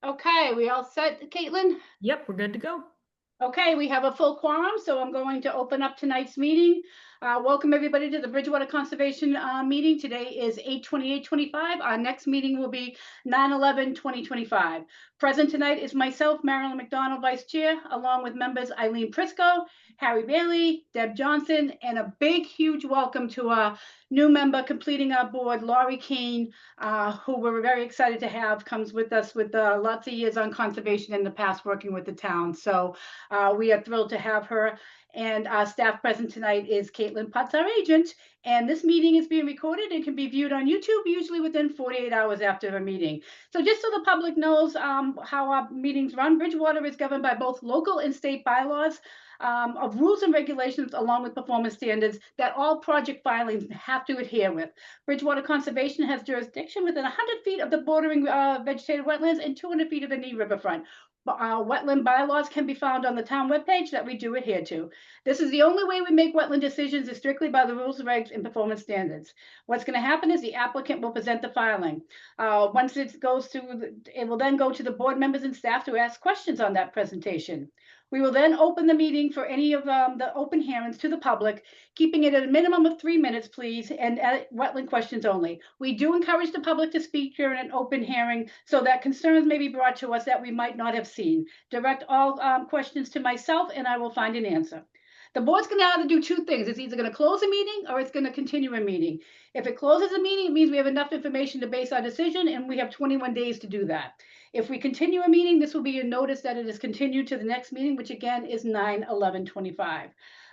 Okay, we all set, Caitlin? Yep, we're good to go. Okay, we have a full quorum, so I'm going to open up tonight's meeting. Welcome everybody to the Bridgewater Conservation meeting. Today is 8/28/25. Our next meeting will be 9/11/2025. Present tonight is myself, Marilyn McDonald, Vice Chair, along with members Eileen Prisco, Harry Bailey, Deb Johnson, and a big, huge welcome to our new member completing our board, Laurie Keane, who we're very excited to have, comes with us with lots of years on conservation in the past working with the town. So we are thrilled to have her. And our staff present tonight is Caitlin Putz, our agent. And this meeting is being recorded and can be viewed on YouTube, usually within 48 hours after a meeting. So just so the public knows how our meetings run, Bridgewater is governed by both local and state bylaws of rules and regulations, along with performance standards that all project filings have to adhere with. Bridgewater Conservation has jurisdiction within 100 feet of the bordering vegetated wetlands and 200 feet of the Knee Riverfront. Wetland bylaws can be found on the town webpage that we do adhere to. This is the only way we make wetland decisions is strictly by the rules, regs, and performance standards. What's going to happen is the applicant will present the filing. Once it goes to, it will then go to the board members and staff to ask questions on that presentation. We will then open the meeting for any of the open hearings to the public, keeping it at a minimum of 3 minutes, please, and wetland questions only. We do encourage the public to speak during an open hearing so that concerns may be brought to us that we might not have seen. Direct all questions to myself and I will find an answer. The board's going to have to do two things. It's either going to close a meeting or it's going to continue a meeting. If it closes a meeting, it means we have enough information to base our decision, and we have 21 days to do that. If we continue a meeting, this will be a notice that it is continued to the next meeting, which again is 9/11/25.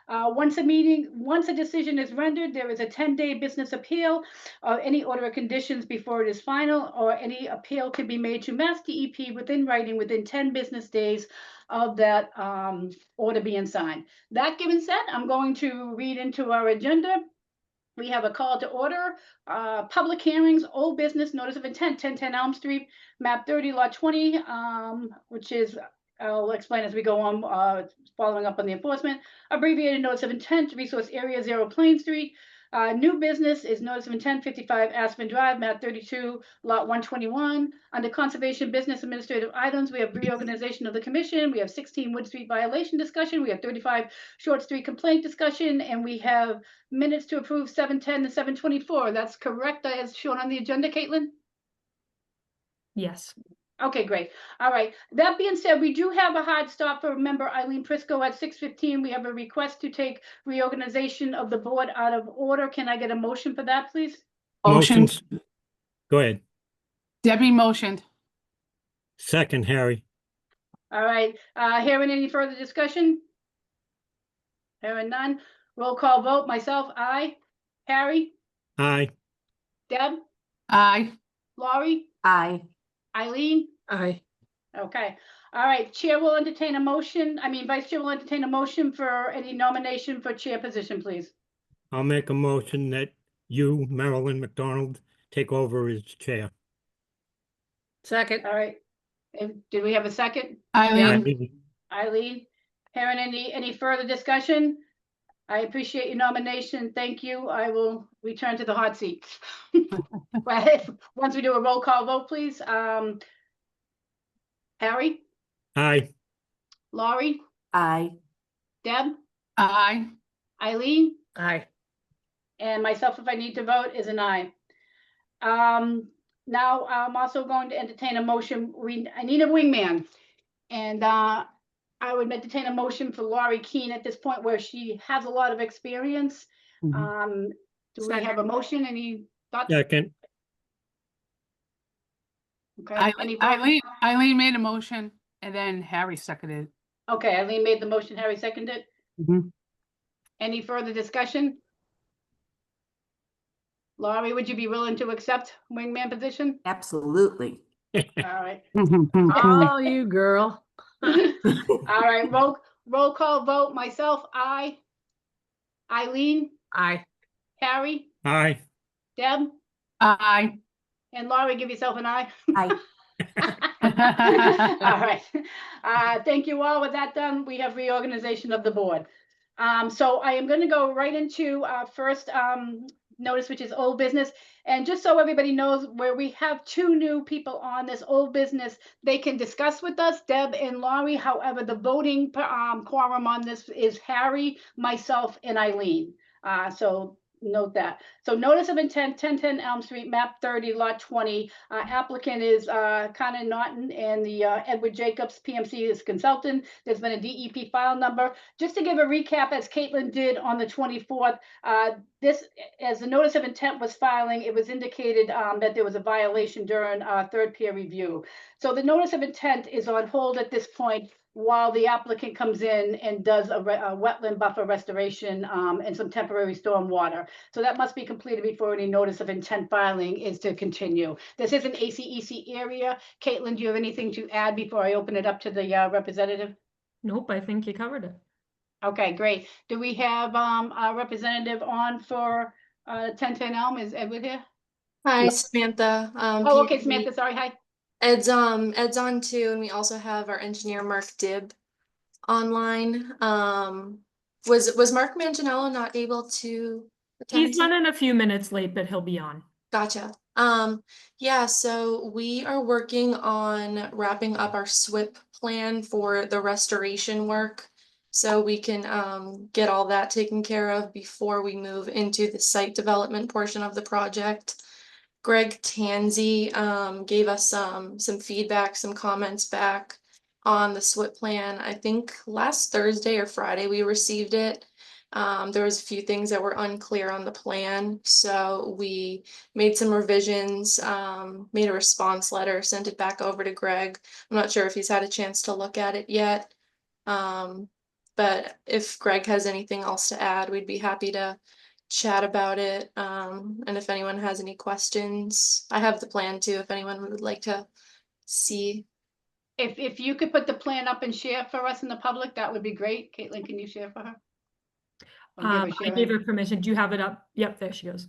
Once a decision is rendered, there is a 10-day business appeal of any order of conditions before it is final, or any appeal can be made to Mass DEP within writing within 10 business days of that order being signed. That given said, I'm going to read into our agenda. We have a call to order, public hearings, old business, notice of intent, 1010 Elm Street, map 30, lot 20, which is, I'll explain as we go on, following up on the enforcement. Abbreviated notice of intent, resource area 0 Plain Street. New business is notice of intent, 55 Aspen Drive, map 32, lot 121. Under conservation business administrative items, we have reorganization of the commission. We have 16 Wood Street violation discussion. We have 35 Short Street complaint discussion, and we have minutes to approve 710 and 724. That's correct as shown on the agenda, Caitlin? Yes. Okay, great. All right. That being said, we do have a hard stop for member Eileen Prisco at 6:15. We have a request to take reorganization of the board out of order. Can I get a motion for that, please? Motions. Go ahead. Debbie motioned. Second, Harry. All right. Hearing any further discussion? Hearing none. Roll call vote. Myself, aye. Harry? Aye. Deb? Aye. Laurie? Aye. Eileen? Aye. Okay. All right. Chair will entertain a motion. Vice Chair will entertain a motion for any nomination for chair position, please. I'll make a motion that you, Marilyn McDonald, take over as chair. Second. All right. And did we have a second? Eileen. Eileen? Hearing any further discussion? I appreciate your nomination. Thank you. I will return to the hot seat. Once we do a roll call vote, please. Harry? Aye. Laurie? Aye. Deb? Aye. Eileen? Aye. And myself, if I need to vote, is an aye. Now I'm also going to entertain a motion. I need a wingman. And I would entertain a motion for Laurie Keane at this point where she has a lot of experience. Do we have a motion? Any thoughts? Second. Okay. Eileen made a motion and then Harry seconded. Okay, Eileen made the motion, Harry seconded. Mhm. Any further discussion? Laurie, would you be willing to accept wingman position? Absolutely. All right. Oh, you girl. All right, roll call vote. Myself, aye. Eileen, Aye. Harry, Aye. Deb, Aye. and Laurie, give yourself an aye. Aye. All right. Thank you all. With that done, we have reorganization of the board. So I am going to go right into first notice, which is old business. And just so everybody knows, where we have two new people on this old business, they can discuss with us, Deb and Laurie. However, the voting quorum on this is Harry, myself, and Eileen. So note that. So notice of intent, 1010 Elm Street, map 30, lot 20. Applicant is Connor Naughton, and the Edward Jacobs, PMC, is consultant. There's been a DEP file number. Just to give a recap, as Caitlin did on the 24th, this, as the notice of intent was filing, it was indicated that there was a violation during third peer review. So the notice of intent is on hold at this point while the applicant comes in and does a wetland buffer restoration and some temporary storm water. So that must be completed before any notice of intent filing is to continue. This is an ACEC area. Caitlin, do you have anything to add before I open it up to the representative? Nope, I think you covered it. Okay, great. Do we have a representative on for 1010 Elm? Is Edward here? Hi, Samantha. Oh, okay, Samantha, sorry, hi. Ed's on too, and we also have our engineer Mark Dibb online. Was Mark Manganiello not able to attend? He's running a few minutes late, but he'll be on. Gotcha. Yeah, so we are working on wrapping up our SWIP plan for the restoration work. So we can get all that taken care of before we move into the site development portion of the project. Greg Tanzi gave us some feedback, some comments back on the SWIP plan. I think last Thursday or Friday we received it. There was a few things that were unclear on the plan, so we made some revisions, made a response letter, sent it back over to Greg. I'm not sure if he's had a chance to look at it yet. But if Greg has anything else to add, we'd be happy to chat about it. And if anyone has any questions, I have the plan too, if anyone would like to see. If you could put the plan up and share for us in the public, that would be great. Caitlin, can you share for her? Or give her I share gave in? her permission. Do you have it up? Yep, there she goes.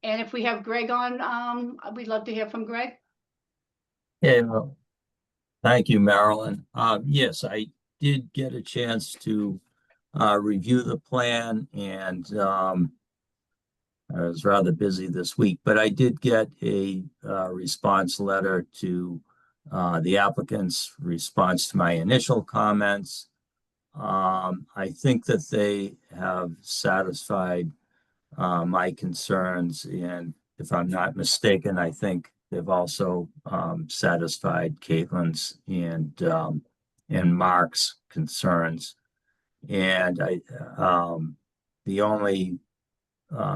And if we have Greg on, we'd love to hear from Greg. Yeah, well, thank you, Marilyn. Yes, I did get a chance to review the plan, and I was rather busy this week, but I did get a response letter to the applicant's response to my initial comments. I think that they have satisfied my concerns, and if I'm not mistaken, I think they've also satisfied Caitlin's and Mark's concerns. And the only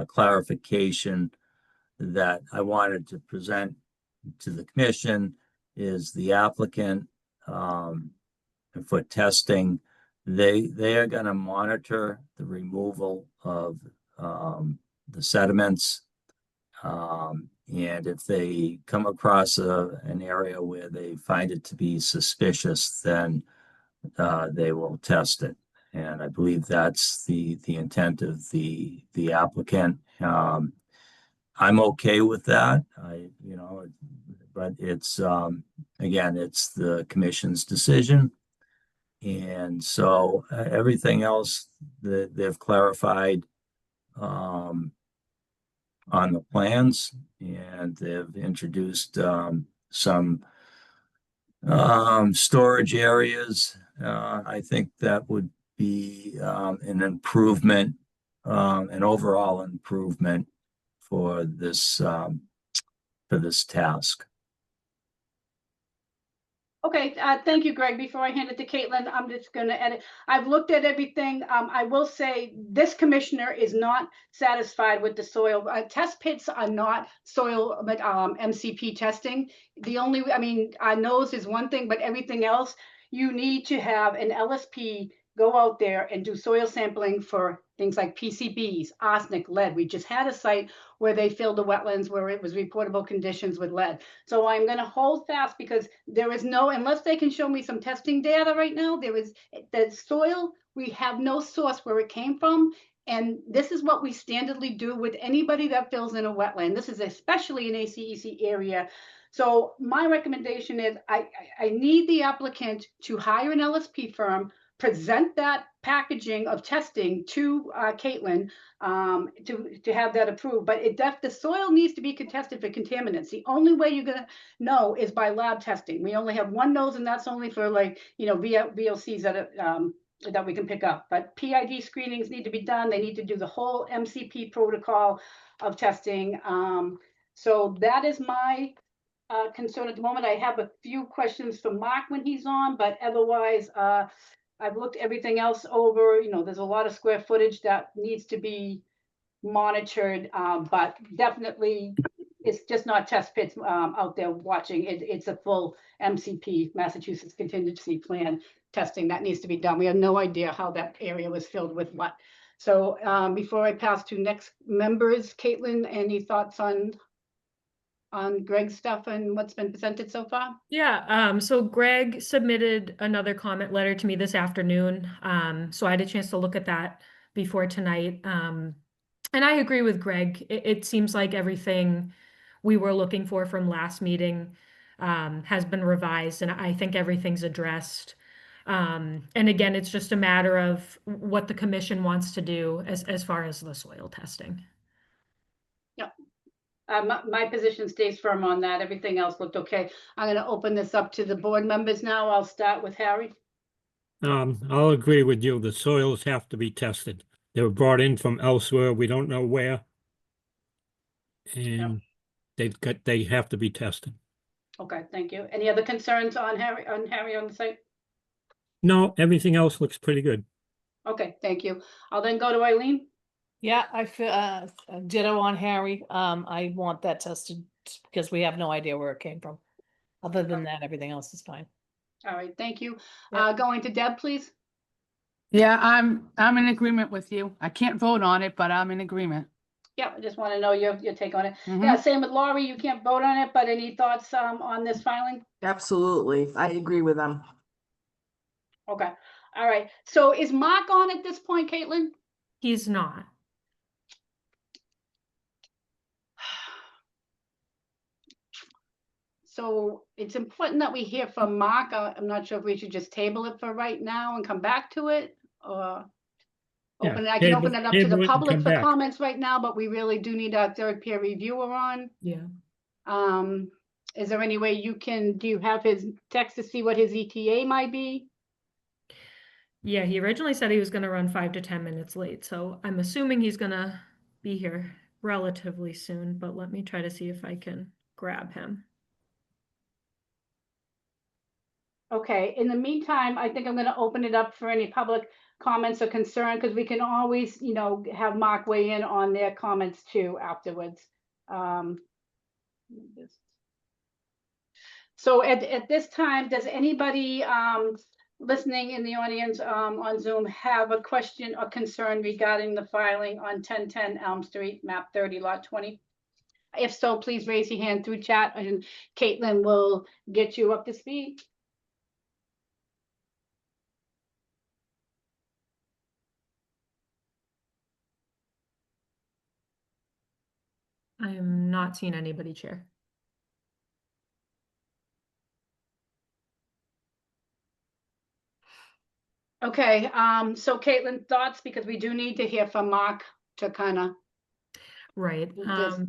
clarification that I wanted to present to the commission is the applicant for testing. They are going to monitor the removal of the sediments, and if they come across an area where they find it to be suspicious, then they will test it. And I believe that's the intent of the applicant. I'm okay with that. But it's again, it's the commission's decision. And so everything else that they've clarified on the plans, and they've introduced some storage areas. I think that would be an improvement, an overall improvement for this task. Okay, thank you, Greg. Before I hand it to Caitlin, I'm just going to edit. I've looked at everything. I will say this commissioner is not satisfied with the soil. Test pits are not soil MCP testing. The only, I mean, nose is one thing, but everything else, you need to have an LSP go out there and do soil sampling for things like PCBs, arsenic, lead. We just had a site where they filled the wetlands where it was reportable conditions with lead. So I'm going to hold fast because there is no, unless they can show me some testing data right now, there is the soil, we have no source where it came from. And this is what we standardly do with anybody that fills in a wetland. This is especially an ACEC area. So my recommendation is I need the applicant to hire an LSP firm, present that packaging of testing to Caitlin to have that approved. But the soil needs to be contested for contaminants. The only way you're gonna know is by lab testing. We only have one nose, and that's only for like, you know, VOCs that we can pick up. But PID screenings need to be done. They need to do the whole MCP protocol of testing. So that is my concern at the moment. I have a few questions for Mark when he's on, but otherwise, I've looked everything else over. You know, there's a lot of square footage that needs to be monitored, but definitely it's just not test pits out there watching. It's a full MCP, Massachusetts Contingency Plan testing that needs to be done. We have no idea how that area was filled with what. So before I pass to next members, Caitlin, any thoughts on Greg's stuff and what's been presented so far? Yeah, so Greg submitted another comment letter to me this afternoon. So I had a chance to look at that before tonight. And I agree with Greg. It seems like everything we were looking for from last meeting has been revised, and I think everything's addressed. And again, it's just a matter of what the commission wants to do as far as the soil testing. My position stays firm on that. Everything else looked okay. I'm going to open this up to the board members now. I'll start with Harry. I'll agree with you. The soils have to be tested. They were brought in from elsewhere. We don't know where. And they have to be tested. Okay, thank you. Any other concerns on Harry on the site? No, everything else looks pretty good. Okay, thank you. I'll then go to Eileen. Yeah, I feel ditto on Harry. I want that tested because we have no idea where it came from. Other than that, everything else is fine. All right, thank you. Yep. Going to Deb, please. Yeah, I'm in agreement with you. I can't vote on it, but I'm in agreement. Yeah, I just want to know your take on it. Mhm. Yeah, same with Laurie. You can't vote on it, but any thoughts on this filing? Absolutely. I agree with them. Okay, all right. So is Mark on at this point, Caitlin? He's not. So it's important that we hear from Mark. I'm not sure if we should just table it for right now and come back to it, or Yeah, I can open it up to table the it and public come for back. comments right now, but we really do need our third peer reviewer on. Yeah. Is there any way do you have his text to see what his ETA might be? Yeah, he originally said he was going to run 5 to 10 minutes late, so I'm assuming he's going to be here relatively soon, but let me try to see if I can grab him. Okay, in the meantime, I think I'm going to open it up for any public comments or concern, because we can always, you know, have Mark weigh in on their comments too afterwards. So at this time, does anybody listening in the audience on Zoom have a question or concern regarding the filing on 1010 Elm Street, map 30, lot 20? If so, please raise your hand through chat and Caitlin will get you up to speed. I am not seeing anybody, Chair. Okay, so Caitlin, thoughts, because we do need to hear from Mark to kind of. Right. Yes.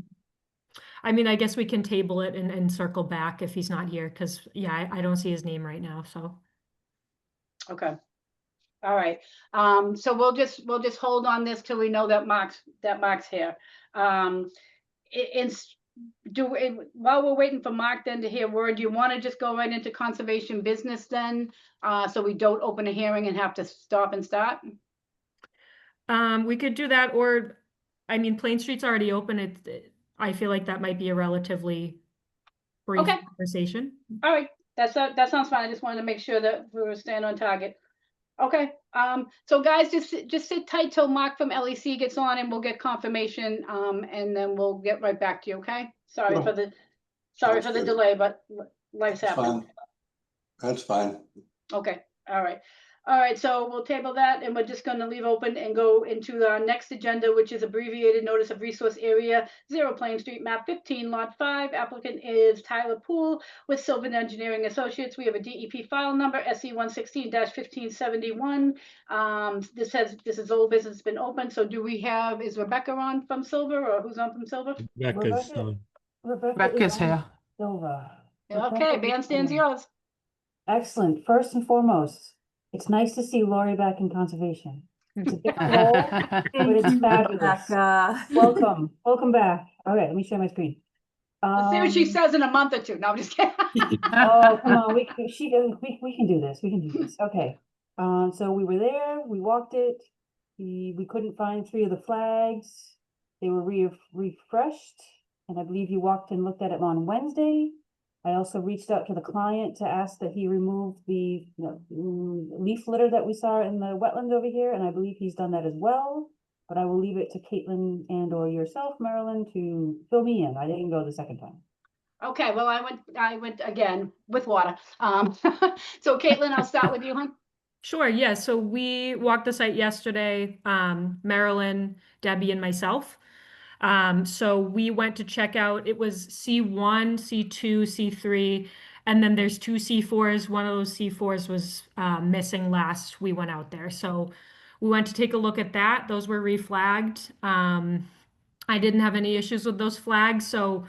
I mean, I guess we can table it and circle back if he's not here, because yeah, I don't see his name right now, so. Okay. All right. So we'll just hold on this till we know that Mark's here. While we're waiting for Mark then to hear word, do you want to just go right into conservation business then? So we don't open a hearing and have to stop and start? We could do that, or, I mean, Plain Street's already open. I feel like that might be a relatively brief Okay. conversation. All right, that sounds fine. I just wanted to make sure that we were staying on target. Okay, so guys, just sit tight till Mark from LEC gets on and we'll get confirmation, and then we'll get right back to you, okay? Sorry for the good. delay, but life's happening. Fine. That's fine. Okay, all right. All right, so we'll table that and we're just gonna leave open and go into the next agenda, which is abbreviated notice of resource area 0 Plain Street, map 15, lot 5. Applicant is Tyler Poole with Sylvan Engineering Associates. We have a DEP file number SE 116-1571. This is old business, been open. So do we have, is Rebecca on from Silver or who's on from Silver? Rebecca's, Rebecca's here. Silva. Okay, bandstand's yours. Excellent. First and foremost, it's nice to see Lori back in conservation. It's a bit cold, but it's fabulous. Welcome, welcome back. Okay, let me share my screen. Let's see what she says in a month or two. No, I'm just kidding. Oh, come on, we can do this. We can do this. Okay. So we were there, we walked it. We couldn't find 3 of the flags. They were refreshed, and I believe you walked and looked at it on Wednesday. I also reached out to the client to ask that he remove the leaf litter that we saw in the wetlands over here, and I believe he's done that as well. But I will leave it to Caitlin and or yourself, Marilyn, to fill me in. I didn't go the second time. Okay, well, I went again with water. So Caitlin, I'll start with you, hon. Sure, yeah. So we walked the site yesterday, Marilyn, Debbie, and myself. So we went to check out, it was C1, C2, C3, and then there's 2 C4s. One of those C4s was missing last we went out there. So we went to take a look at that. Those were reflagged. I didn't have any issues with those flags, so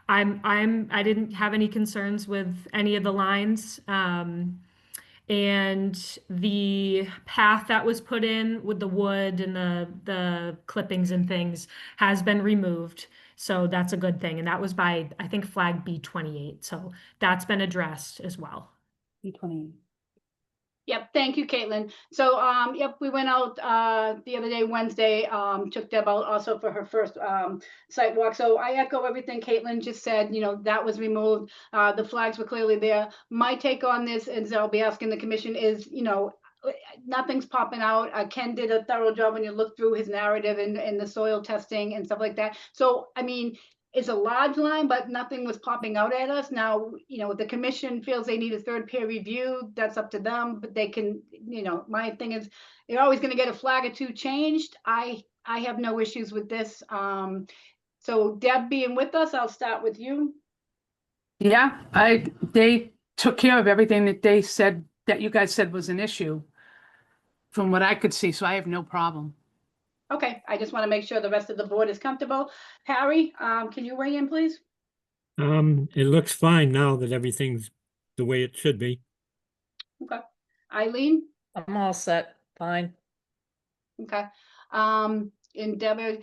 I didn't have any concerns with any of the lines. And the path that was put in with the wood and the clippings and things has been removed. So that's a good thing. And that was by, I think, flag B28. So that's been addressed as well. B20. Yep, thank you, Caitlin. So, yep, we went out the other day, Wednesday, took Deb out also for her first site walk. So I echo everything Caitlin just said, you know, that was removed. The flags were clearly there. My take on this, and I'll be asking the commission, is, you know, nothing's popping out. Ken did a thorough job when you look through his narrative and the soil testing and stuff like that. So, I mean, it's a large line, but nothing was popping out at us. Now, you know, the commission feels they need a 3rd peer review. That's up to them, but they can, you know, my thing is you're always going to get a flag or 2 changed. I have no issues with this. So Deb being with us, I'll start with you. Yeah, they took care of everything that they said, that you guys said was an issue from what I could see, so I have no problem. Okay, I just want to make sure the rest of the board is comfortable. Harry, can you weigh in, please? it looks fine now that everything's the way it should be. Okay. Eileen? I'm all set, fine. Okay. And Deborah,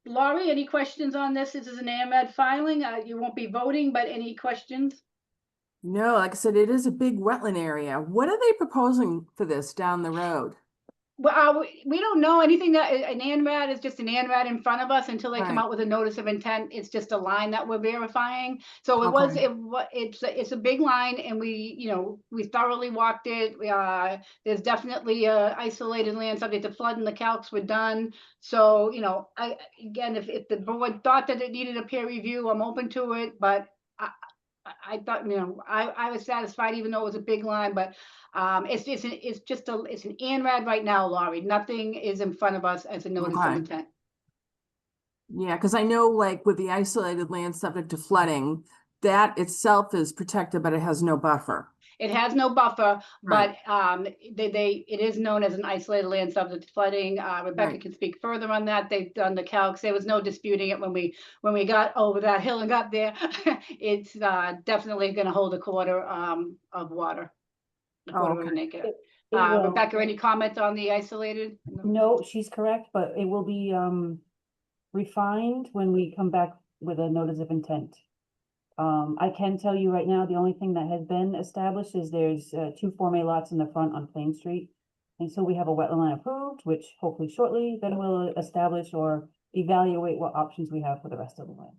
Laurie, any questions on this? This is an AMAD filing. You won't be voting, but any questions? No, like I said, it is a big wetland area. What are they proposing for this down the road? Well, we don't know anything. That an ANRAD is just an ANRAD in front of us until they come Right. out with a notice of intent. It's just a line that we're verifying. So Okay. it's a big line, and we thoroughly walked it. There's definitely a isolated land subject to flood, and the calcs were done. So, you know, if the board thought that it needed a peer review, I'm open to it. But I thought, you know, I was satisfied, even though it was a big line. But it's just an ANRAD right now, Laurie. Nothing is in front of us as a notice of Okay. intent. Yeah, because I know like with the isolated land subject to flooding, that itself is protected, but it has no buffer. It has no buffer, Right. but it is known as an isolated land subject to flooding. Rebecca Right. can speak further on that. They've done the calcs. There was no disputing it when we got over that hill and got there. It's definitely going to hold a quarter of water. A Oh, quarter of okay. an acre. It will. Rebecca, any comment on the isolated? No, she's correct, but it will be refined when we come back with a notice of intent. I can tell you right now, the only thing that has been established is there's 2 Form A lots in the front on Plain Street. And so we have a wetland line approved, which hopefully shortly then we'll establish or evaluate what options we have for the rest of the land.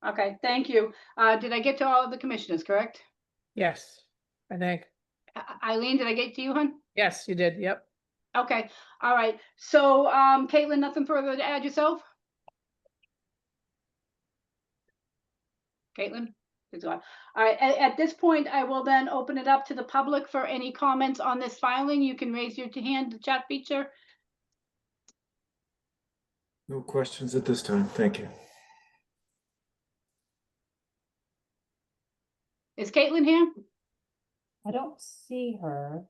Okay, thank you. Did I get to all of the commissioners, correct? Yes, I think. Eileen, did I get to you, hon? Yes, you did, yep. Okay, all right. So, Caitlin, nothing further to add yourself? Caitlin? It's gone. All right, at this point, I will then open it up to the public for any comments on this filing. You can raise your hand, the chat feature. No questions at this time. Thank you. Is Caitlin here? I don't see her.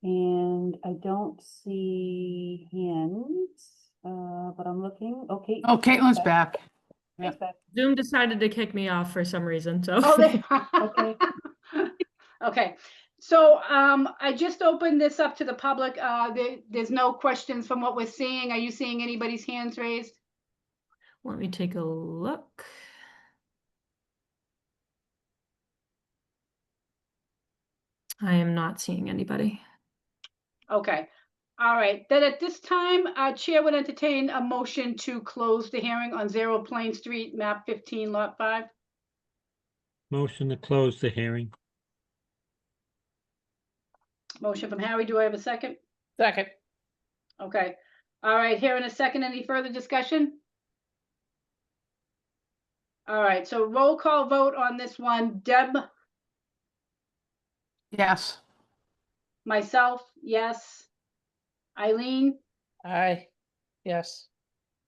And I don't see hands, but I'm looking. Okay. Oh, Caitlin's back. Kate's back. Zoom decided to kick me off for some reason, so. Oh, Okay. Okay, so I just opened this up to the public. There's no questions from what we're seeing. Are you seeing anybody's hands raised? Let me take a look. I am not seeing anybody. Okay, all right. Then at this time, our chair would entertain a motion to close the hearing on 0 Plain Street, map 15, lot 5. Motion to close the hearing. Motion from Harry. Do I have a second? Second. Okay, all right, here in a second. Any further discussion? All right, so roll call vote on this one. Deb, Yes. myself, yes. Eileen Aye. Yes.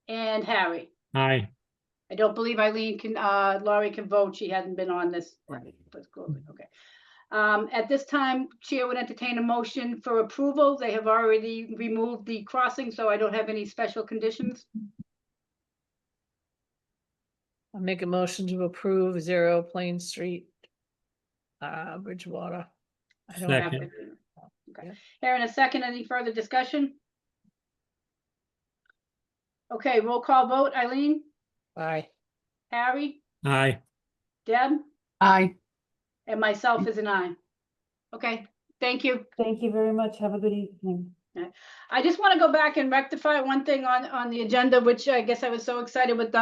and Harry. Aye. I don't believe Eileen can, Laurie can vote. She hasn't been on this. Right. Let's go, okay. At this time, Chair would entertain a motion for approval. They have already removed the crossing, so I don't have any special conditions. I'll make a motion to approve 0 Plain Street, Bridgewater. I don't have, Second. Okay, here in a second, any further discussion? Okay, roll call vote. Eileen, aye. Harry, Aye. Deb, Aye. and myself is an aye. Okay, thank you. Thank you very much. Have a good evening. I just want to go back and rectify one thing on the agenda, which I guess I was so excited with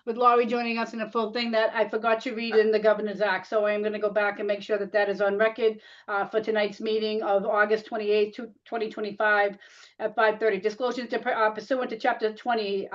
Laurie joining us in a full thing that I forgot to read in the Governor's Act. So I am going to go back and make sure that that is on record for tonight's meeting of August 28th, 2025 at 5:30. Disclosures pursuant to Chapter 20,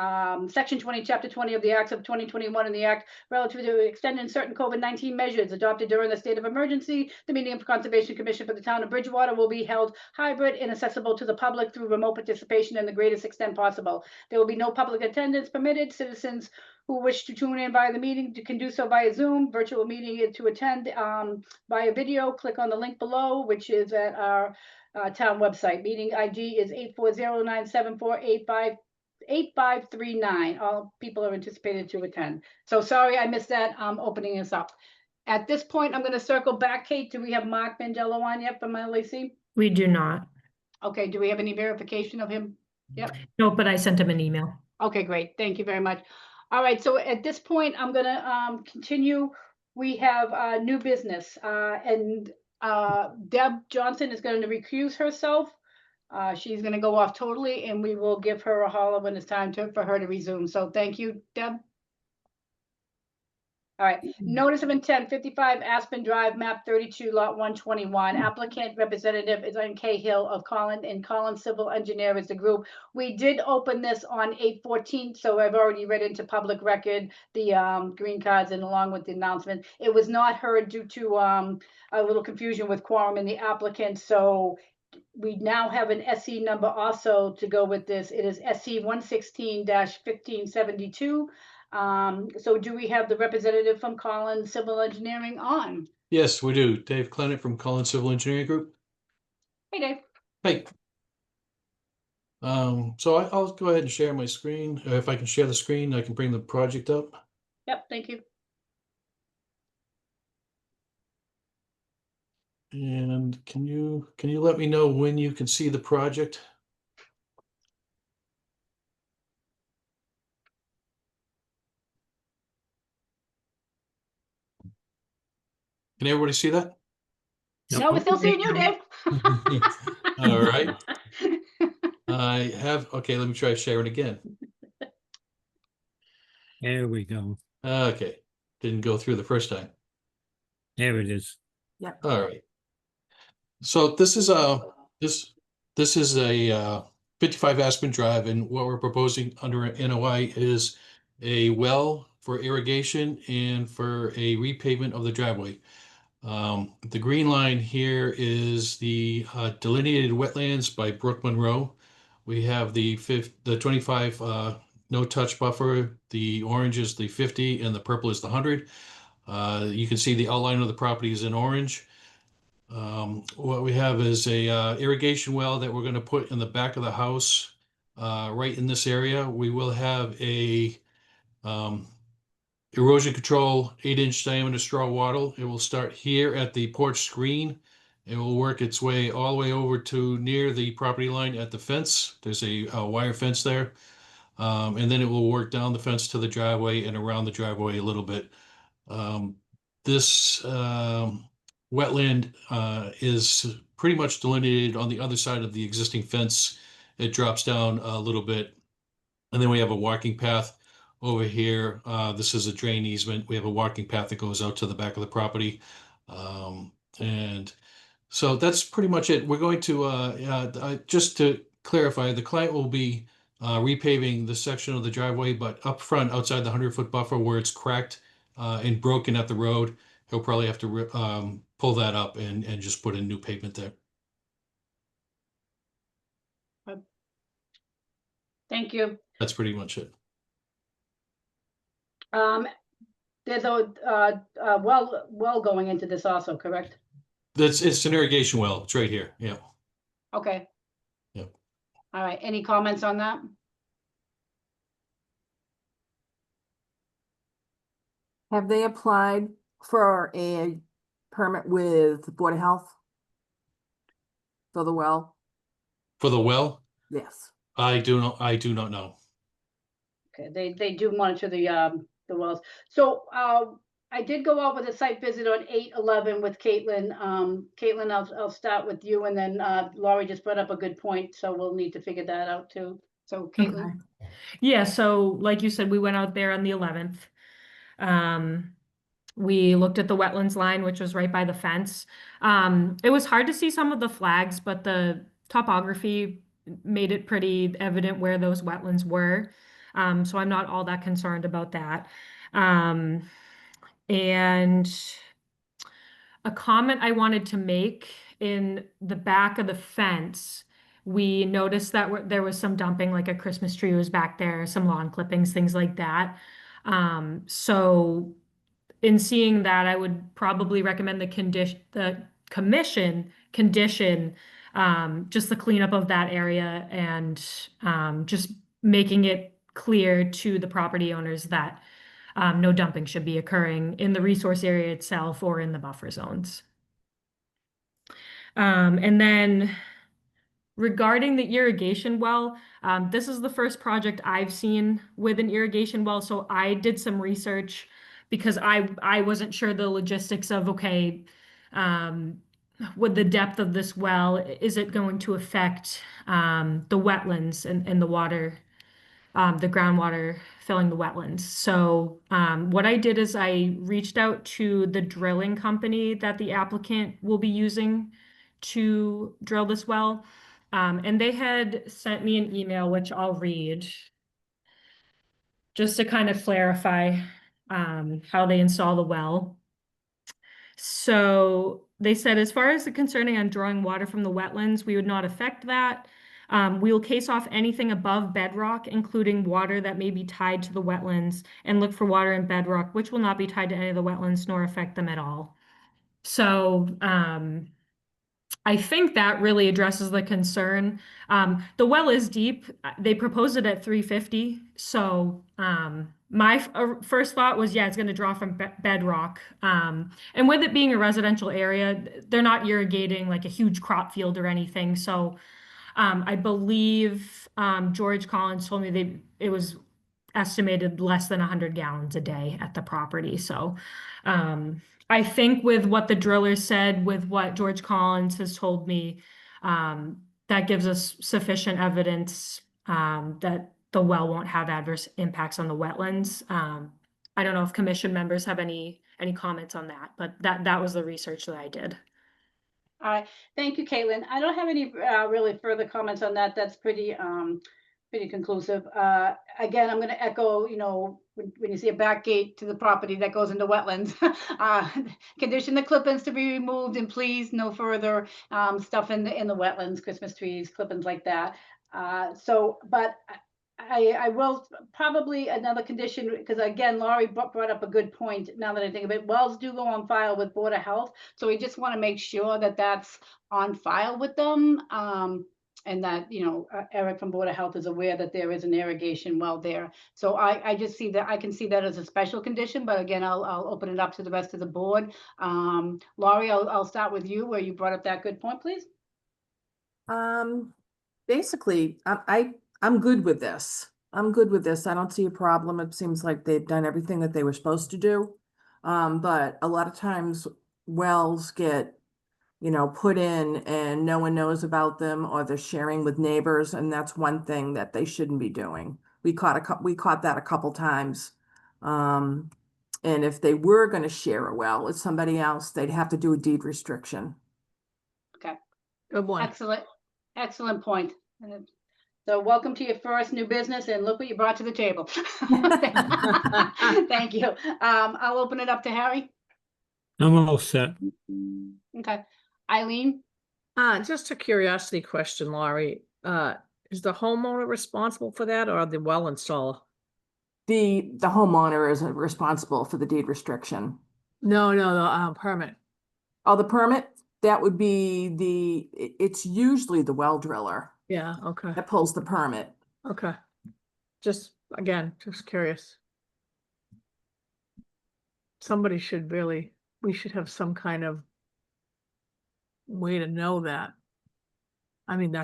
Section 20, Chapter 20 of the Acts of 2021 and the Act relative to extending certain COVID-19 measures adopted during the state of emergency. The meeting of Conservation Commission for the town of Bridgewater will be held hybrid and accessible to the public through remote participation in the greatest extent possible. There will be no public attendance permitted. Citizens who wish to tune in via the meeting can do so via Zoom. Virtual meeting to attend via video. Click on the link below, which is at our town website. Meeting ID is 840-974-8539. All people are anticipated to attend. So sorry I missed that opening us up. At this point, I'm going to circle back. Kate, do we have Mark Mangello on yet from LAC? We do not. Okay, do we have any verification of him? Yep. No, but I sent him an email. Okay, great. Thank you very much. All right, so at this point, I'm gonna continue. We have new business and Deb Johnson is going to recuse herself. She's going to go off totally and we will give her a holler when it's time for her to resume. So thank you, Deb. All right, notice of intent, 55 Aspen Drive, map 32, lot 121. Applicant representative is N. Cahill of Collin and Collin Civil Engineer is the group. We did open this on 8/14, so I've already read into public record the green cards and along with the announcement. It was not heard due to a little confusion with quorum in the applicant, so we now have an SE number also to go with this. It is SC 116-1572. So do we have the representative from Collin Civil Engineering on? Yes, we do. Dave Clennett from Collin Civil Engineering Group. Hey, Dave. Hey. So I'll go ahead and share my screen. If I can share the screen, I can bring the project up. Yep, thank you. And can you let me know when you can see the project? Can everybody see that? No, we're still seeing you, Dave. All right. I have, okay, let me try sharing again. There we go. Okay, didn't go through the first time. There it is. All right. So this is a 55 Aspen Drive, and what we're proposing under an NOI is a well for irrigation and for a repavement of the driveway. The green line here is the delineated wetlands by Brook Monroe. We have the 25 no-touch buffer. The orange is the 50 and the purple is the 100. You can see the outline of the property is in orange. What we have is a irrigation well that we're going to put in the back of the house, right in this area. We will have a erosion control 8-inch diameter straw wattle. It will start here at the porch screen. It will work its way all the way over to near the property line at the fence. There's a wire fence there. And then it will work down the fence to the driveway and around the driveway a little bit. This wetland is pretty much delineated on the other side of the existing fence. It drops down a little bit. And then we have a walking path over here. This is a drain easement. We have a walking path that goes out to the back of the property. And so that's pretty much it. We're going to, just to clarify, the client will be repaving the section of the driveway, but up front, outside the 100-foot buffer where it's cracked and broken at the road, he'll probably have to pull that up and just put in new pavement there. Thank you. That's pretty much it. There's a well going into this also, correct? It's an irrigation well. It's right here. Yeah. Okay. Yep. All right. Any comments on that? Have they applied for a permit with Board of Health? For the well? For the well, Yes. I do not know. Okay, they do monitor the wells. So I did go out with a site visit on 8/11 with Caitlin. Caitlin, I'll start with you, and then Laurie just brought up a good point, so we'll need to figure that out too. So Caitlin. Okay. Yeah, so like you said, we went out there on the 11th. We looked at the wetlands line, which was right by the fence. It was hard to see some of the flags, but the topography made it pretty evident where those wetlands were. So I'm not all that concerned about that. And a comment I wanted to make, in the back of the fence, we noticed that there was some dumping, like a Christmas tree was back there, some lawn clippings, things like that. So in seeing that, I would probably recommend the commission condition just the cleanup of that area, and just making it clear to the property owners that no dumping should be occurring in the resource area itself or in the buffer zones. And then regarding the irrigation well, this is the first project I've seen with an irrigation well, so I did some research because I wasn't sure the logistics of, okay, with the depth of this well, is it going to affect the wetlands and the water, the groundwater filling the wetlands? So what I did is I reached out to the drilling company that the applicant will be using to drill this well. And they had sent me an email, which I'll read, just to kind of clarify how they install the well. So they said, as far as the concerning on drawing water from the wetlands, we would not affect that. We will case off anything above bedrock, including water that may be tied to the wetlands, and look for water in bedrock, which will not be tied to any of the wetlands nor affect them at all. So I think that really addresses the concern. The well is deep. They proposed it at 350. So my first thought was, yeah, it's going to draw from bedrock. And with it being a residential area, they're not irrigating like a huge crop field or anything. So I believe George Collins told me it was estimated less than 100 gallons a day at the property. So I think with what the driller said, with what George Collins has told me, that gives us sufficient evidence that the well won't have adverse impacts on the wetlands. I don't know if commission members have any comments on that, but that was the research that I did. All right, thank you, Caitlin. I don't have any really further comments on that. That's pretty conclusive. Again, I'm going to echo, when you see a back gate to the property that goes into wetlands, condition the clip-ins to be removed and please no further stuff in the wetlands, Christmas trees, clip-ins like that. But I will probably another condition, because again, Laurie brought up a good point. Now that I think of it, wells do go on file with Board of Health. So we just want to make sure that that's on file with them. And that, Eric from Board of Health is aware that there is an irrigation well there. So I just see that, I can see that as a special condition, but again, I'll open it up to the rest of the board. Laurie, I'll start with you where you brought up that good point, please. Basically, I'm good with this. I'm good with this. I don't see a problem. It seems like they've done everything that they were supposed to do. But a lot of times wells get, put in and no one knows about them, or they're sharing with neighbors, and that's one thing that they shouldn't be doing. We caught that a couple times. And if they were going to share a well with somebody else, they'd have to do a deed restriction. Okay. Good one. Excellent point. So welcome to your first new business, and look what you brought to the table. Thank you. I'll open it up to Harry. I'm all set. Okay. Eileen? Just a curiosity question, Laurie. Is the homeowner responsible for that or the well installer? The homeowner is responsible for the deed restriction. No, the permit. Oh, the permit? That would be it's usually the well driller Yeah, okay, that pulls the permit. okay. Just curious. We should have some kind of way to know that. I mean,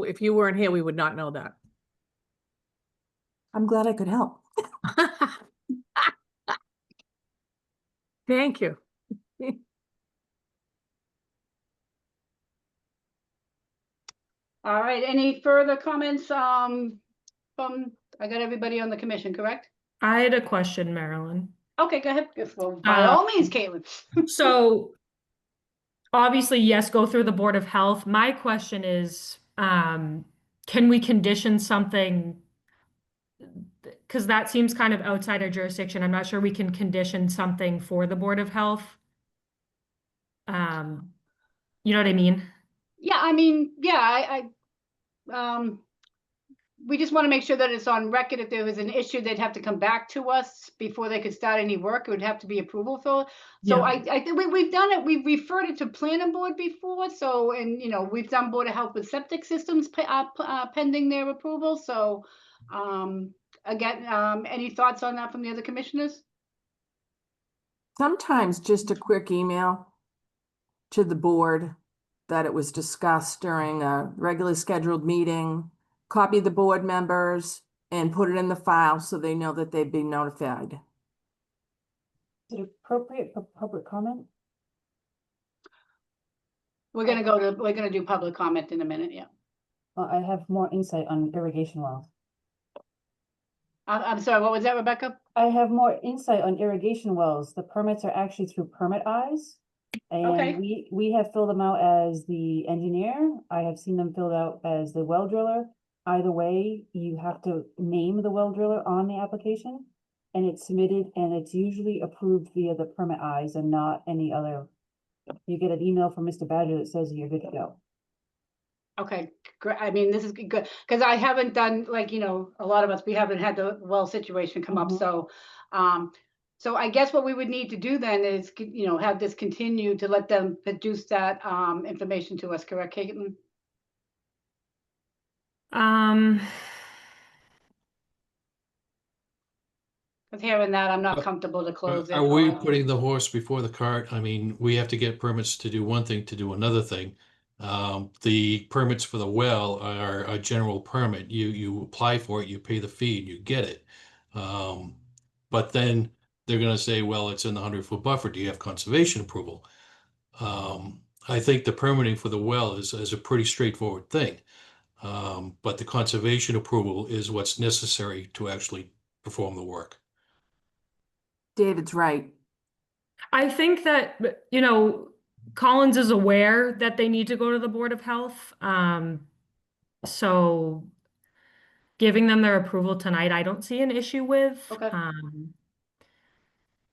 if you weren't here, we would not know that. I'm glad I could help. Thank you. All right, any further comments I got everybody on the commission, correct? I had a question, Marilyn. Okay, go ahead. Well, by all means, Caitlin. So obviously, yes, go through the Board of Health. My question is, can we condition something? Because that seems kind of outside our jurisdiction. I'm not sure we can condition something for the Board of Health. You know what I mean? Yeah, I mean, yeah, we just want to make sure that it's on record. If there was an issue, they'd have to come back to us before they could start any work. It would have to be approval for. So Yeah. I think we've done it. We've referred it to planning board before. So, and we've done Board of Health with septic systems pending their approval. So, again, any thoughts on that from the other commissioners? Sometimes just a quick email to the board that it was discussed during a regularly scheduled meeting, copy the board members and put it in the file so they know that they've been notified. Is it appropriate for public comment? We're gonna do public comment in a minute. Yeah. I have more insight on irrigation wells. I'm sorry. What was that, Rebecca? I have more insight on irrigation wells. The permits are actually through Permit Eyes. Okay. And we have filled them out as the engineer. I have seen them filled out as the well driller. Either way, you have to name the well driller on the application. And it's submitted and it's usually approved via the Permit Eyes and not any other. You get an email from Mr. Badger that says you're good to go. Okay, great. I mean, this is good because I haven't done a lot of us, we haven't had the well situation come up. Mhm. So I guess what we would need to do then is, have this continue to let them produce that information to us, correct, Caitlin? With hearing that, I'm not comfortable to close it. Are we putting the horse before the cart? I mean, we have to get permits to do one thing, to do another thing. The permits for the well are a general permit. You apply for it, you pay the fee, and you get it. But then they're going to say, well, it's in the 100-foot buffer. Do you have conservation approval? I think the permitting for the well is a pretty straightforward thing. But the conservation approval is what's necessary to actually perform the work. David's right. I think that, Collins is aware that they need to go to the Board of Health. So giving them their approval tonight, I don't see an issue with. Okay. All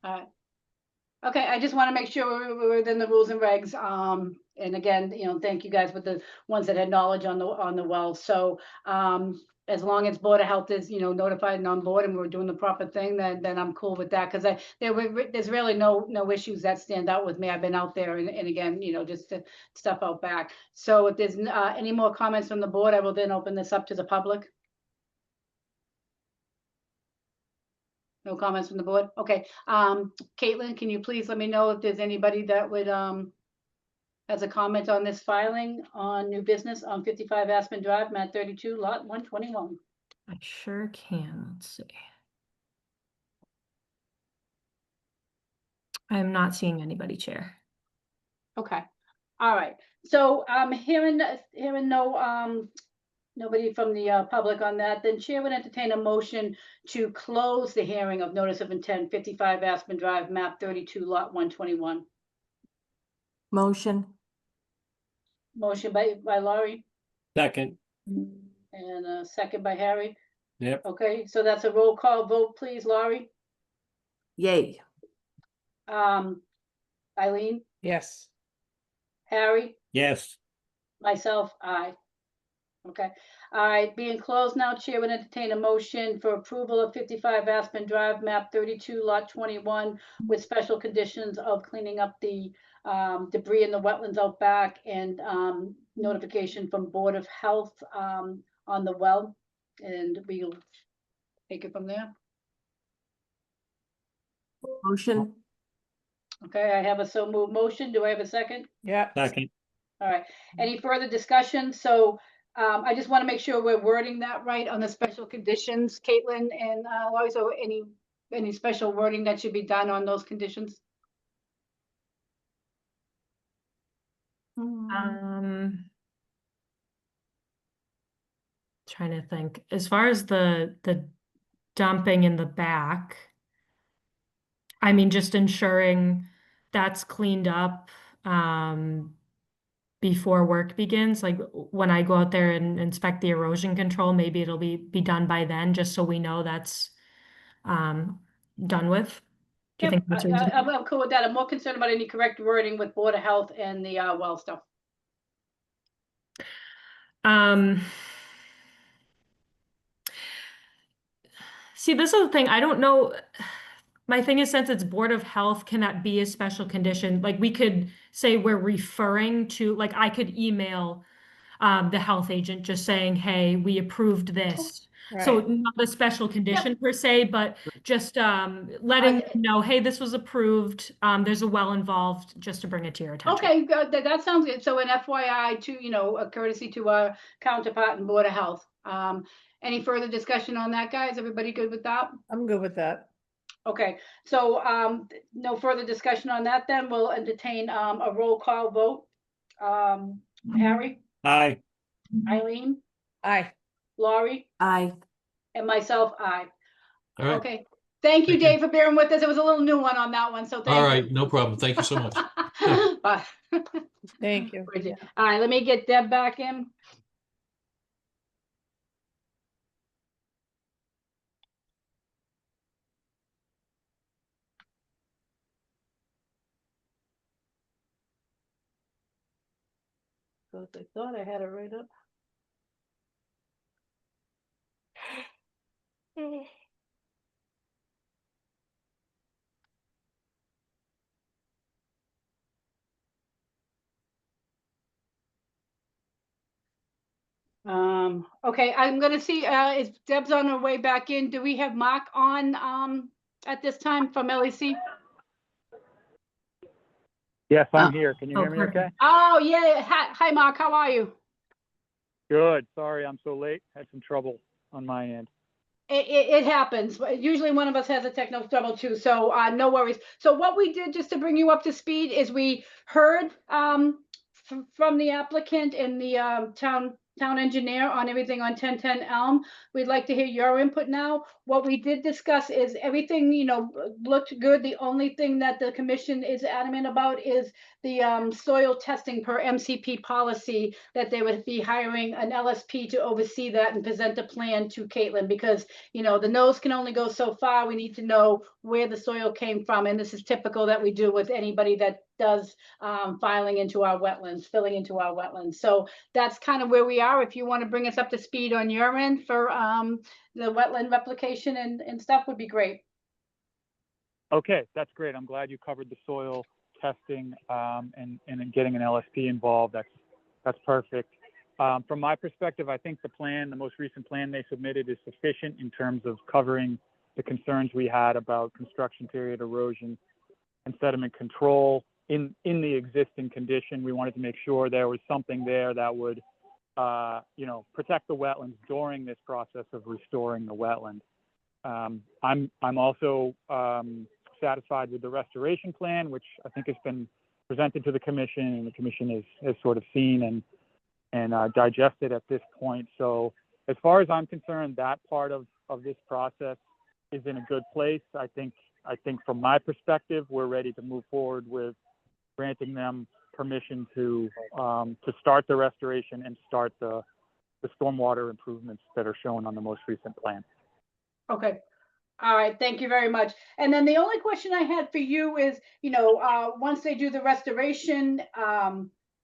right. Okay, I just want to make sure we're within the rules and regs. And again, thank you guys with the ones that had knowledge on the well. So, as long as Board of Health is, notified and on board and we're doing the proper thing, then I'm cool with that. Cause there's really no issues that stand out with me. I've been out there and again, just to stuff out back. So if there's any more comments from the board, I will then open this up to the public. No comments from the board? Okay. Caitlin, can you please let me know if there's anybody that would, has a comment on this filing on new business on 55 Aspen Drive, map 32, lot 121? I sure can. Let's see. I'm not seeing anybody, Chair. Okay. All right. So hearing no nobody from the public on that, then Chair would entertain a motion to close the hearing of notice of intent 55 Aspen Drive, map 32, lot 121. Motion. Motion by Laurie Second. and a second by Harry. Yep. Okay, so that's a roll call vote, please, Laurie. Yay. Eileen, Yes. Harry, Yes. myself, aye. Okay, all right, being closed now, Chair would entertain a motion for approval of 55 Aspen Drive, map 32, lot 21, with special conditions of cleaning up the debris in the wetlands out back and notification from Board of Health on the well, and we'll take it from there. Motion. Okay, I have a so moved motion. Do I have a second? Yeah. Second. All right, any further discussion? So I just want to make sure we're wording that right on the special conditions, Caitlin and Laurie. So any special wording that should be done on those conditions? Trying to think. As far as the dumping in the back, I mean, just ensuring that's cleaned up before work begins. Like when I go out there and inspect the erosion control, maybe it'll be done by then, just so we know that's done with. Do you Yep, think that's reasonable? I'm cool with that. I'm more concerned about any correct wording with Board of Health and the well stuff. See, this is the thing. I don't know. My thing is, since it's Board of Health, can that be a special condition? Like we could say we're referring to, like I could email the health agent just saying, hey, we approved this. So Right. not a special condition per se, but just letting them know, hey, this was approved. There's a well involved, just to bring it to your attention. Okay, good. That sounds good. So an FYI to, a courtesy to our counterpart in Board of Health. Any further discussion on that, guys? Everybody good with that? I'm good with that. Okay, so no further discussion on that, then we'll entertain a roll call vote. Harry, Aye. Eileen, Aye. Laurie, Aye. and myself, aye. All right. Okay, thank you, Thank you. Dave, for bearing with us. It was a little new one on that one, so thank All you. right, no problem. Thank you so much. Bye. Thank you. Bridget. All right, let me get Deb back in. I thought I had it right up. Okay, I'm gonna see, is Deb's on her way back in. Do we have Mark on, at this time from LEC? Yes, I'm here. Can you hear me perfect. okay? Oh, yeah. Hi, Mark. How are you? Good. Sorry I'm so late. Had some trouble on my end. It happens. Usually one of us has a technical trouble too, so no worries. So what we did, just to bring you up to speed, is we heard from the applicant and the town town engineer on everything on 1010 Elm. We'd like to hear your input now. What we did discuss is everything, looked good. The only thing that the commission is adamant about is the soil testing per MCP policy, that they would be hiring an LSP to oversee that and present a plan to Caitlin, because, the nose can only go so far. We need to know where the soil came from. And this is typical that we do with anybody that does filling into our wetlands, filling into our wetlands. So that's kind of where we are. If you want to bring us up to speed on your end for the wetland replication and stuff, would be great. Okay, that's great. I'm glad you covered the soil testing and then getting an LSP involved. That's perfect. From my perspective, I think the most recent plan they submitted is sufficient in terms of covering the concerns we had about construction period erosion and sediment control in the existing condition. We wanted to make sure there was something there that would, protect the wetlands during this process of restoring the wetland. I'm also satisfied with the restoration plan, which I think has been presented to the commission, and the commission has sort of seen and digested at this point. So as far as I'm concerned, that part of this process is in a good place. I think from my perspective, we're ready to move forward with granting them permission to start the restoration and start the stormwater improvements that are shown on the most recent plan. Okay. All right. Thank you very much. And then the only question I had for you is, once they do the restoration,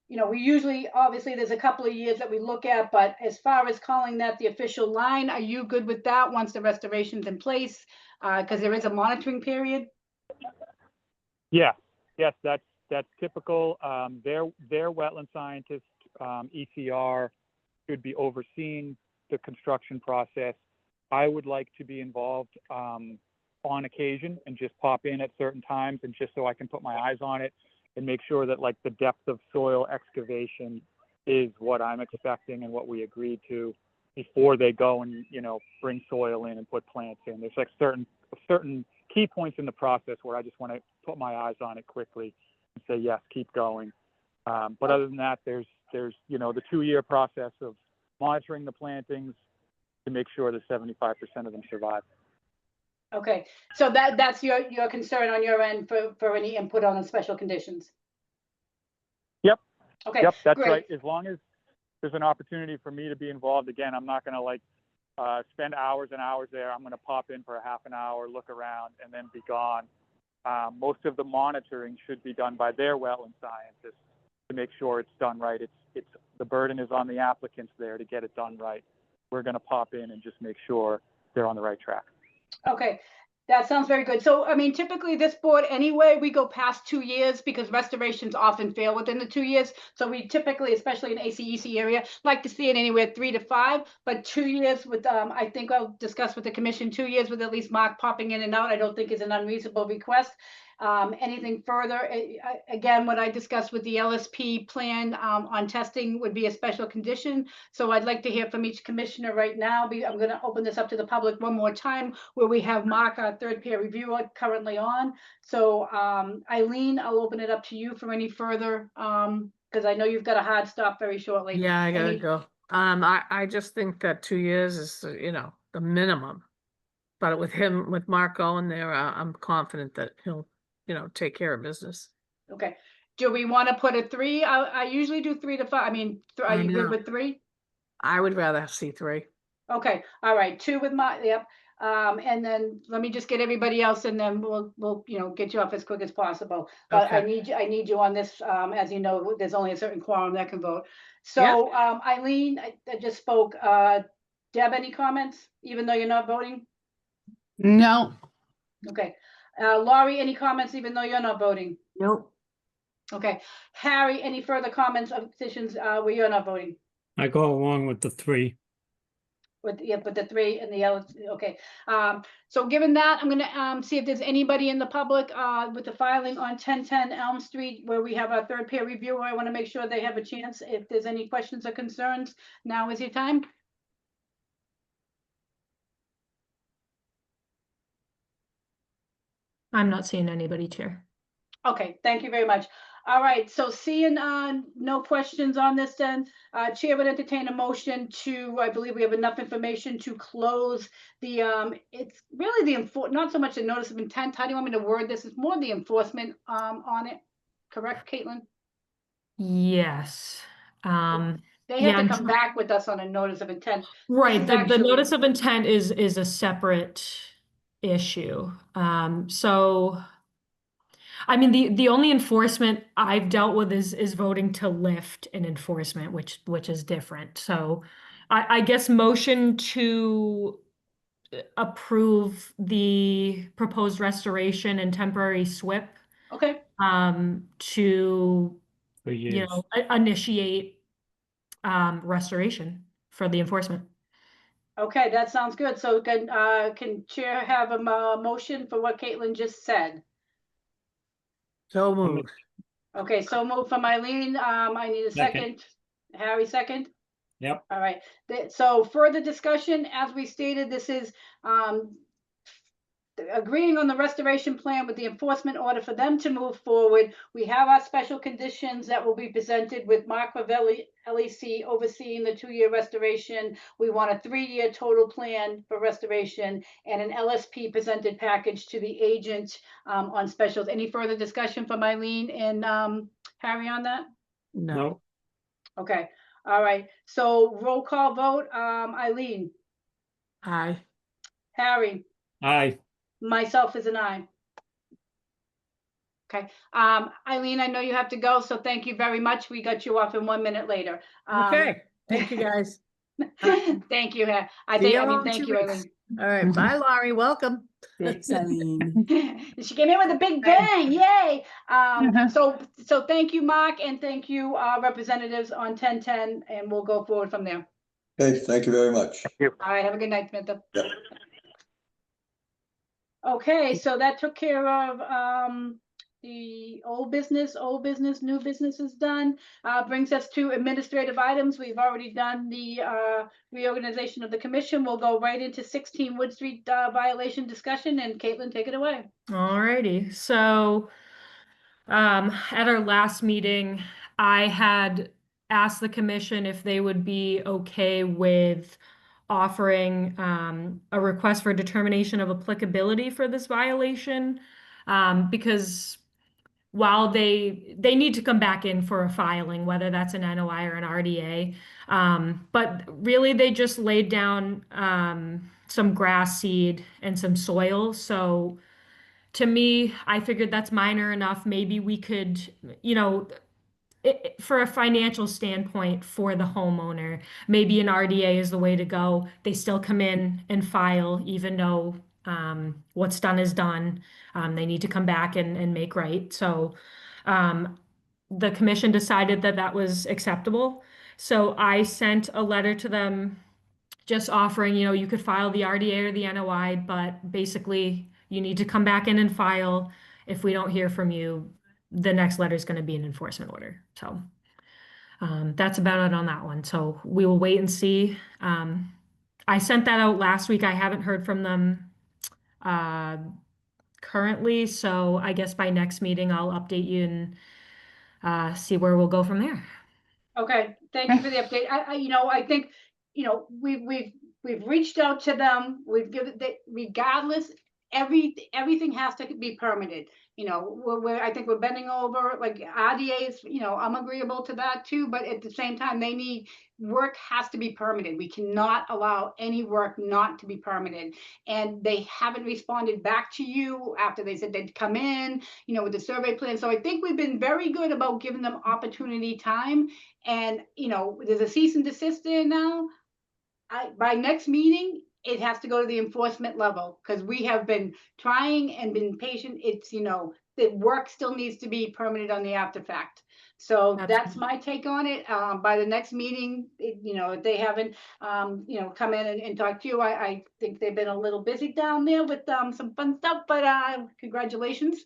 we usually, obviously, there's a couple of years that we look at, but as far as calling that the official line, are you good with that once the restoration's in place? Because there is a monitoring period. Yeah. Yes, that's typical. Their wetland scientist, ECR, should be overseeing the construction process. I would like to be involved on occasion and just pop in at certain times, and just so I can put my eyes on it and make sure that the depth of soil excavation is what I'm expecting and what we agreed to before they go and, bring soil in and put plants in. There's certain key points in the process where I just want to put my eyes on it quickly and say, yes, keep going. But other than that, there's the 2-year process of monitoring the plantings to make sure that 75% of them survive. Okay, so that's your concern on your end for any input on the special conditions. Yep. Okay. Yep, that's great. right. As long as there's an opportunity for me to be involved, again, I'm not going to spend hours and hours there. I'm going to pop in for a half an hour, look around, and then be gone. Most of the monitoring should be done by their wetland scientists to make sure it's done right. It's the burden is on the applicants there to get it done right. We're going to pop in and just make sure they're on the right track. Okay, that sounds very good. So, typically this board anyway, we go past 2 years because restorations often fail within the 2 years. So we typically, especially in ACEC area, like to see it anywhere 3 to 5, but 2 years with, I think I'll discuss with the commission, 2 years with at least Mark popping in and out, I don't think is an unreasonable request. Anything further, again, what I discussed with the LSP plan on testing would be a special condition. So I'd like to hear from each commissioner right now. I'm going to open this up to the public one more time, where we have Mark, our third peer reviewer, currently on. So Eileen, I'll open it up to you for any further, because I know you've got a hard stop very shortly. Yeah, I gotta go. I just think that 2 years is, the minimum. But with Mark going there, I'm confident that he'll, take care of business. Okay. Do we want to put a 3? I usually do 3 to 5. Are you good with 3? I would rather see 3. Okay. All right. 2 with my, yep. And then let me just get everybody else, and then we'll get you off as quick as possible. But Okay. I need you on this. As you know, there's only a certain quorum that can vote. So Eileen, I just spoke. Deb, any comments, even though you're not voting? No. Okay. Laurie, any comments, even though you're not voting? Nope. Okay. Harry, any further comments on petitions where you're not voting? I go along with the 3. With the 3 and the L. Okay. So given that, I'm going to see if there's anybody in the public with the filing on 1010 Elm Street, where we have our third peer reviewer. I want to make sure they have a chance. If there's any questions or concerns, now is your time. I'm not seeing anybody, Chair. Okay, thank you very much. All right, so seeing no questions on this then, Chair would entertain a motion to, I believe we have enough information to close the, it's really not so much the notice of intent. How do you want me to word this? It's more the enforcement on it. Correct, Caitlin? Yes. They Yeah, have I'm to come back with us on a notice of intent. right, is the actually- notice of intent is a separate issue. So I mean, the only enforcement I've dealt with is voting to lift an enforcement, which is different. So I guess motion to approve the proposed restoration and temporary SWIP Okay, to For years. initiate restoration for the enforcement. okay, that sounds good. So can Chair have a motion for what Caitlin just said? So moved. Okay, so moved from Eileen. I need a Second. second. Harry, second. Yep. All right. So further discussion, as we stated, this is agreeing on the restoration plan with the enforcement order for them to move forward. We have our special conditions that will be presented with Mark Ravelli, LEC, overseeing the 2-year restoration. We want a 3-year total plan for restoration and an LSP presented package to the agent on specials. Any further discussion from Eileen and Harry on that? No. Okay. All right. So roll call vote. Eileen, Aye. Harry, Aye. myself is an aye. Okay. Eileen, I know you have to go, so thank you very much. We got you off in 1 minute later. Okay, thank you, guys. Thank you. See you all in Thank 2 you, weeks. Eileen. All right, bye, Laurie, welcome. Thanks, Eileen. She came in with a big bang, yay! So thank you, Mark, and thank you, representatives on 1010, and we'll go forward from there. Okay, thank you very much. All right, have a good night, Samantha. Yep. Okay, so that took care of the old business, new business is done. Brings us to administrative items. We've already done the reorganization of the commission. We'll go right into 16 Wood Street violation discussion, and Caitlin, take it away. Alrighty, so at our last meeting, I had asked the commission if they would be okay with offering a request for determination of applicability for this violation, because while they need to come back in for a filing, whether that's an NOI or an RDA, but really they just laid down some grass seed and some soil. So to me, I figured that's minor enough. Maybe we could, for a financial standpoint for the homeowner, maybe an RDA is the way to go. They still come in and file, even though what's done is done. They need to come back and make right. So the commission decided that that was acceptable. So I sent a letter to them just offering, you could file the RDA or the NOI, but basically you need to come back in and file. If we don't hear from you, the next letter is going to be an enforcement order. So that's about it on that one. So we will wait and see. I sent that out last week. I haven't heard from them currently. So I guess by next meeting, I'll update you and see where we'll go from there. Okay, thank you for the update. I think, we've reached out to them. We've given regardless, everything has to be permitted. I think we're bending over, like RDAs, I'm agreeable to that too, but at the same time, work has to be permitted. We cannot allow any work not to be permitted. And they haven't responded back to you after they said they'd come in, with the survey plan. So I think we've been very good about giving them opportunity, time. And, there's a cease and desist there now. By next meeting, it has to go to the enforcement level, because we have been trying and been patient. It's, the work still needs to be permitted on the after fact. So that's my take on it. By the next meeting, if they haven't, come in and talk to you, I think they've been a little busy down there with some fun stuff, but congratulations.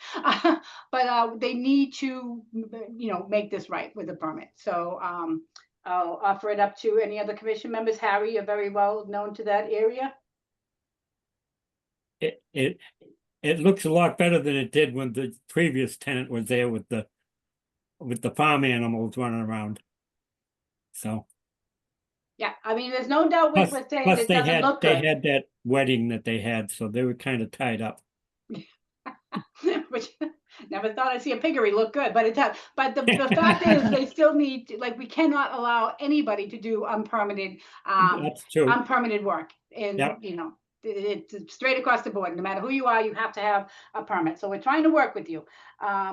But they need to, make this right with the permit. So I'll offer it up to any other commission members. Harry, you're very well known to that area. It looks a lot better than it did when the previous tenant was there with the with the farm animals running around. So, Yeah, I mean, there's no doubt with, plus, saying plus it they doesn't had, look they good. had that wedding that they had, so they were kind of tied up. Which never thought I'd see a piggery look good, but it does. But the fact is, they still need to, like, we cannot allow anybody to do unpermitted That's true. unpermitted work. And Yep. you know, it's straight across the board. No matter who you are, you have to have a permit. So we're trying to work with you.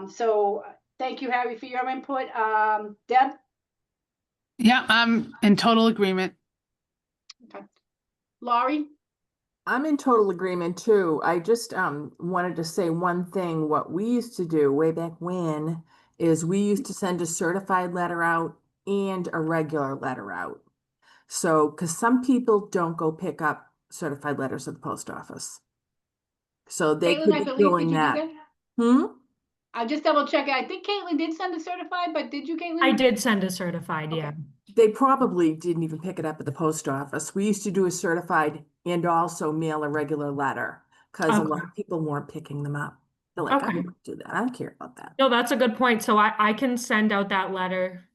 So thank you, Harry, for your input. Deb? Yeah, I'm in total agreement. Okay. Laurie? I'm in total agreement too. I just wanted to say one thing. What we used to do way back when is we used to send a certified letter out and a regular letter out. So, because some people don't go pick up certified letters at the post office. So they Caitlin, could I be believe, doing did you do that. that? Hmm? I'll just double check. I think Caitlin did send a certified, but did you, Caitlin? I did send a certified, yeah. Okay. They probably didn't even pick it up at the post office. We used to do a certified and also mail a regular letter because a lot Okay. of people weren't picking them up. They're like, I Okay. don't do that. I don't care about that. No, that's a good point. So I can send out that letter,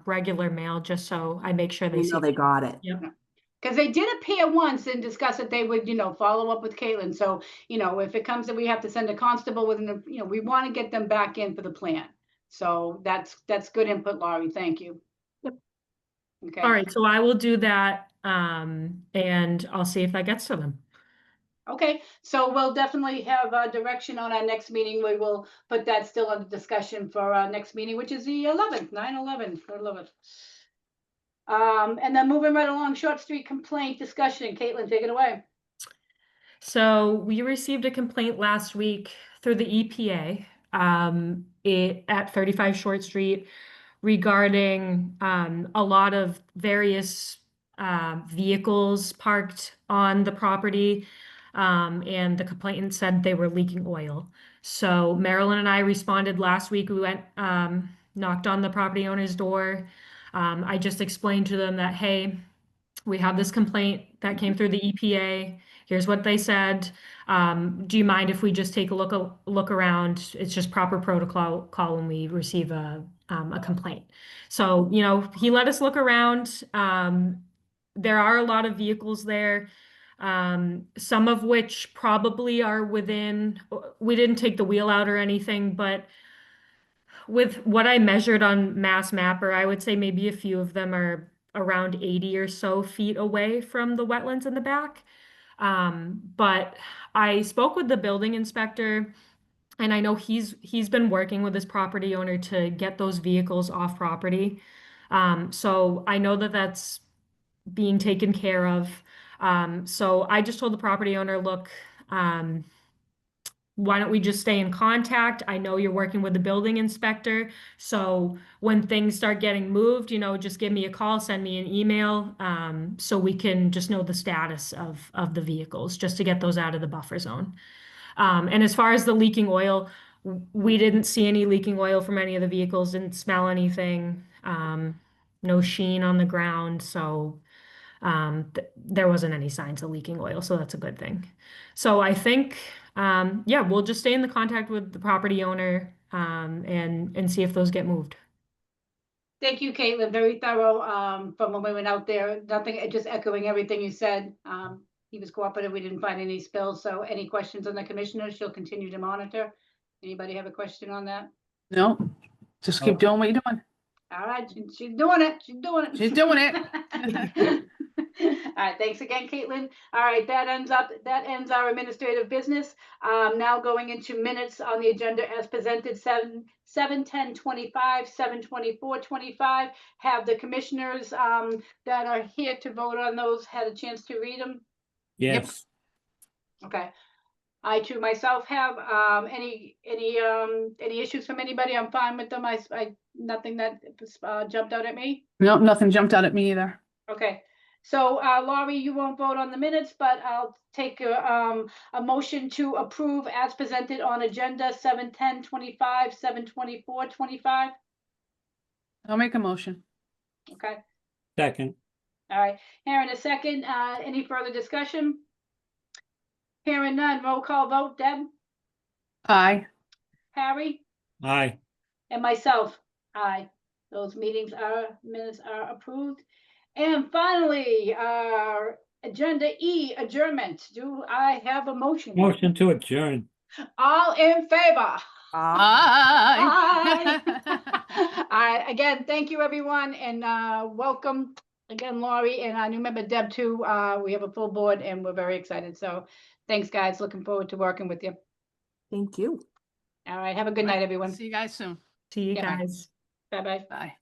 regular mail, just so I make sure they We see. know they got it. Yep. Because they did appear once and discuss that they would, you know, follow up with Caitlin. So, you know, if it comes that we have to send a constable within the, you know, we want to get them back in for the plan. So that's good input, Laurie. Thank you. Yep. Okay. All right, so I will do that, and I'll see if that gets to them. Okay, so we'll definitely have a direction on our next meeting. We will put that still under discussion for our next meeting, which is the 11th, 9/11, I love it. And then moving right along, Short Street complaint discussion. Caitlin, take it away. So we received a complaint last week through the EPA, at 35 Short Street regarding, a lot of various, vehicles parked on the property. And the complainant said they were leaking oil. So Marilyn and I responded last week. We went, knocked on the property owner's door. I just explained to them that, hey, we have this complaint that came through the EPA. Here's what they said. Do you mind if we just take a look around? It's just proper protocol when we receive a complaint. So, you know, he let us look around. There are a lot of vehicles there, some of which probably are within, we didn't take the wheel out or anything, but with what I measured on Mass Mapper, I would say maybe a few of them are around 80 or so feet away from the wetlands in the back. But I spoke with the building inspector, and I know he's been working with his property owner to get those vehicles off property. So I know that that's being taken care of. So I just told the property owner, look, why don't we just stay in contact? I know you're working with the building inspector. So when things start getting moved, you know, just give me a call, send me an email, so we can just know the status of the vehicles, just to get those out of the buffer zone. And as far as the leaking oil, we didn't see any leaking oil from any of the vehicles, didn't smell anything, no sheen on the ground. So there wasn't any signs of leaking oil, so that's a good thing. So I think, yeah, we'll just stay in the contact with the property owner, and see if those get moved. Thank you, Caitlin. Very thorough from when we went out there. Nothing, just echoing everything you said. He was cooperative. We didn't find any spills. So any questions on the commissioner, she'll continue to monitor. Anybody have a question on that? No, just keep doing what you're doing. All right, she's doing it. She's doing it. She's doing it. All right, thanks again, Caitlin. All right, that ends our administrative business. Now going into minutes on the agenda as presented, 7/10/25, 7/24/25. Have the commissioners that are here to vote on those had a chance to read them? Yes. Okay. I too myself have any issues from anybody? I'm fine with them. I nothing that jumped out at me. No, nothing jumped out at me either. Okay, so Laurie, you won't vote on the minutes, but I'll take a motion to approve as presented on agenda 7/10/25, 7/24/25. I'll make a motion. Okay, Second. all right. Here in a second, any further discussion? Hearing none, roll call vote. Deb? Aye. Harry? Aye. And myself. Aye. Those minutes are approved. And finally, agenda E, adjournment. Do I have a motion? Motion to adjourn. All in favor? Aye. I, again, thank you, everyone, and welcome again, Laurie, and our new member Deb too. We have a full board and we're very excited. So thanks, guys. Looking forward to working with you. Thank you. All right. Have a good night, everyone. See you guys soon. See you Yeah. guys. Bye-bye. Bye.